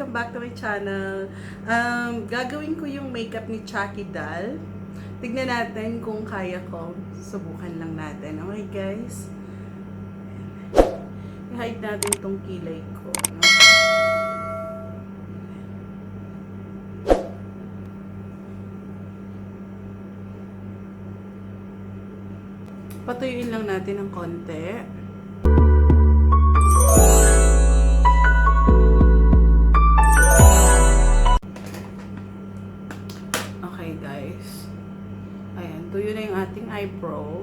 Welcome back to my channel. Gagawin ko yung makeup ni Chucky doll. Tignan natin kung kaya ko. Subukan lang natin. Okay guys? I-hide natin tong kilay ko. Patuyuin lang natin ng konti. Okay guys. Ayan, tuyo na yung ating eyebrow.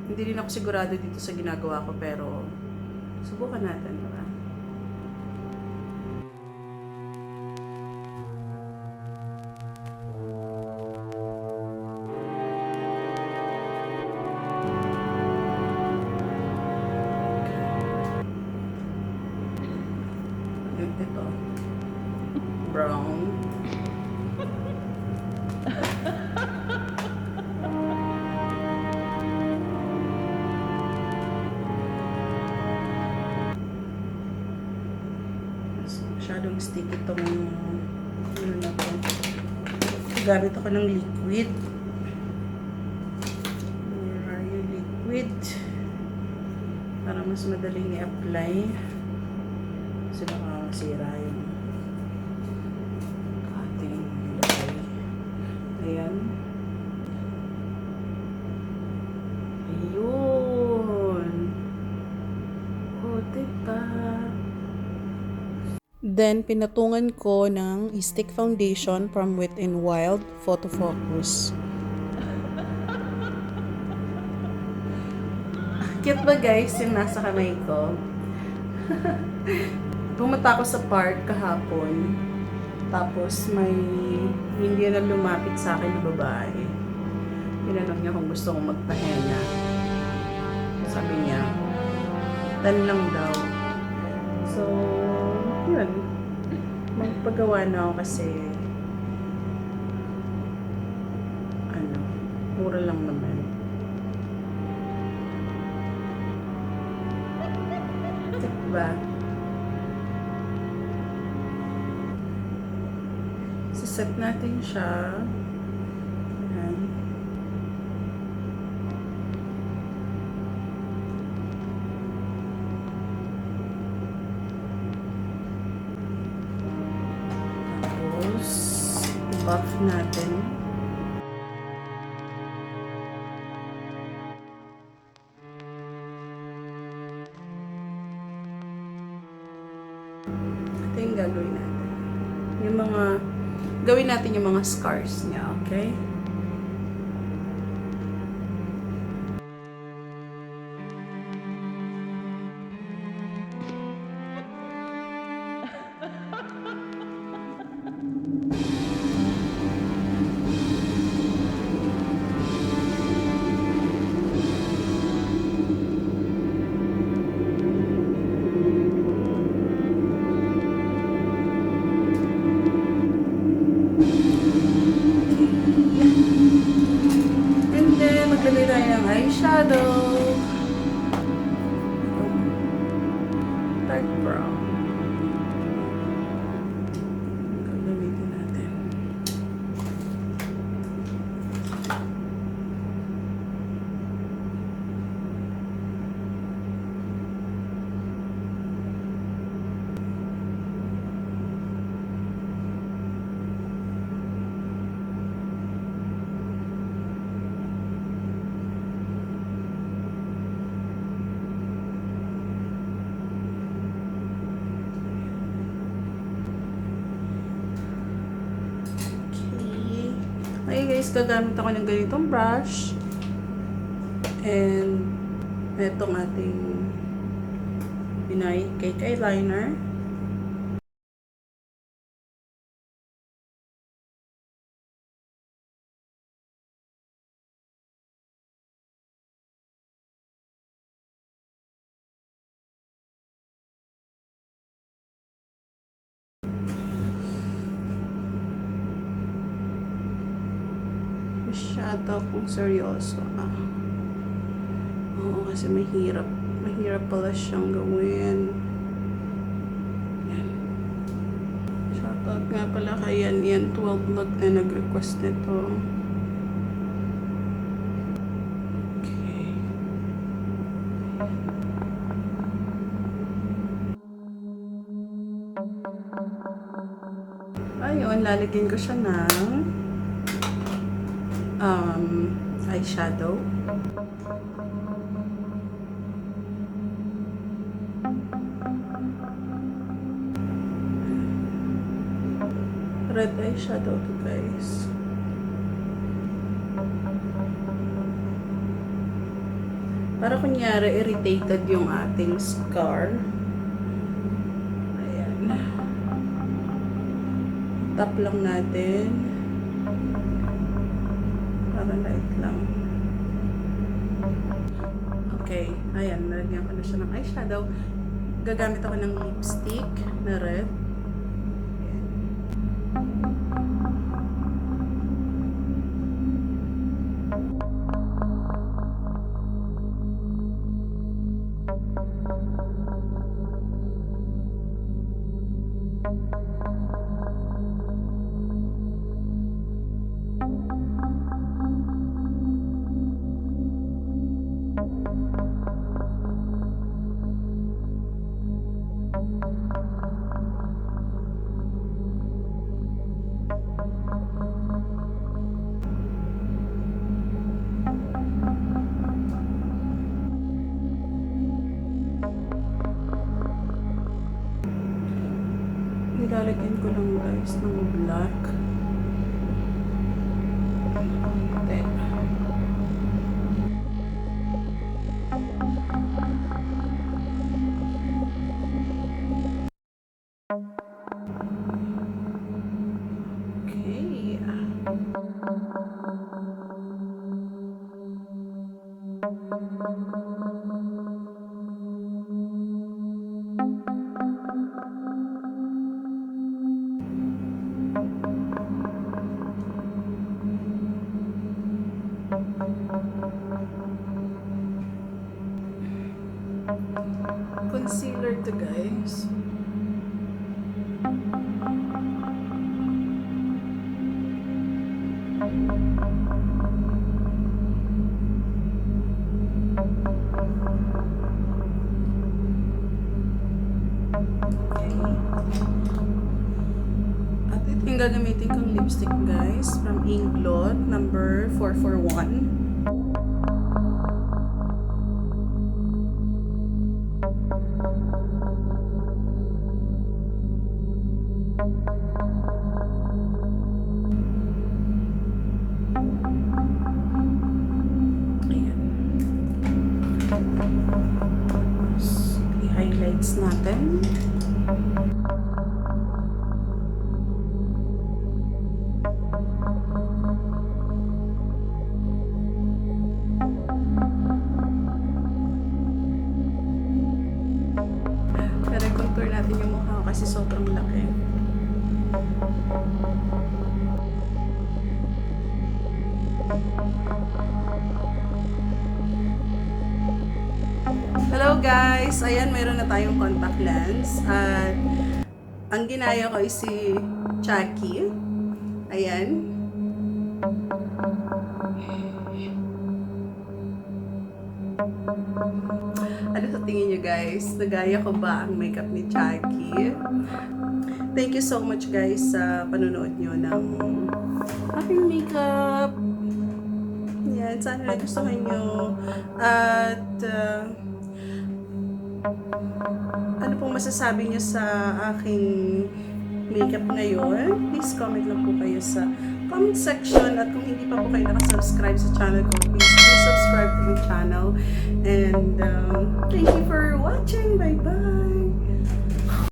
Hindi rin ako sigurado dito sa ginagawa ko pero subukan natin, diba? Ito. Brown. Masyadong stick itong ano na to. Gamit ako ng liquid. Where are you, liquid? Para mas madaling i-apply. Kasi baka masira yung ating lagay. Ayan. Ayun. O, diba? Then, pinatungan ko ng stick foundation from Wet n Wild Photo Focus. Cute ba guys yung nasa kamay ko? Pumunta ako sa park kahapon. Tapos may hindi na lumapit sa akin na babae. Tinanong niya kung gusto kong magpahenga. Sabi niya, 10 lang daw. So, yun. Magpagawa na ako kasi mura lang naman. Diba? Set natin siya. Ayan. Tapos, buff natin. Ito yung gagawin natin. Yung mga gawin natin yung mga scars niya, okay? Eyeshadow. Dark brown. Gagamitin natin. Okay guys, gagamit ako ng ganitong brush. And etong ating Pinay Cake Eyeliner. Masyado akong seryoso. Oo, kasi mahirap. Mahirap pala siyang gawin. Yan. Nga pala kaya yan 12 vlog na nag-request nito. Okay. Ayun, lalagyan ko siya ng eyeshadow. Red eyeshadow to, guys. Para kunyari irritated yung ating scar. Ayan. Tap lang natin. Para light lang. Okay. Ayan. Nalagyan ko na siya ng eyeshadow. Gagamit ako ng lipstick na red. Nilalagyan ko lang, guys, ng black. Then, okay. Concealer to, guys. Okay. At ito yung gagamitin kong lipstick, guys, from Inglot, number 441. I-highlights natin. Pero contour natin yung mukha kasi sobrang laki. Hello guys! Ayan, mayroon na tayong contact lens. At ang ginaya ko ay si CHUCKY. Ayan. Ano sa tingin nyo, guys? Nagaya ko ba ang makeup ni CHUCKY? Thank you so much, guys, sa panonood nyo ng aking makeup. Yan, sana nagustuhan nyo. At ano pong masasabi niyo sa aking makeup ngayon? Please comment lang po kayo sa comment section. At kung hindi pa po kayo nakasubscribe sa channel ko, please do subscribe to my channel. And thank you for watching. Bye-bye!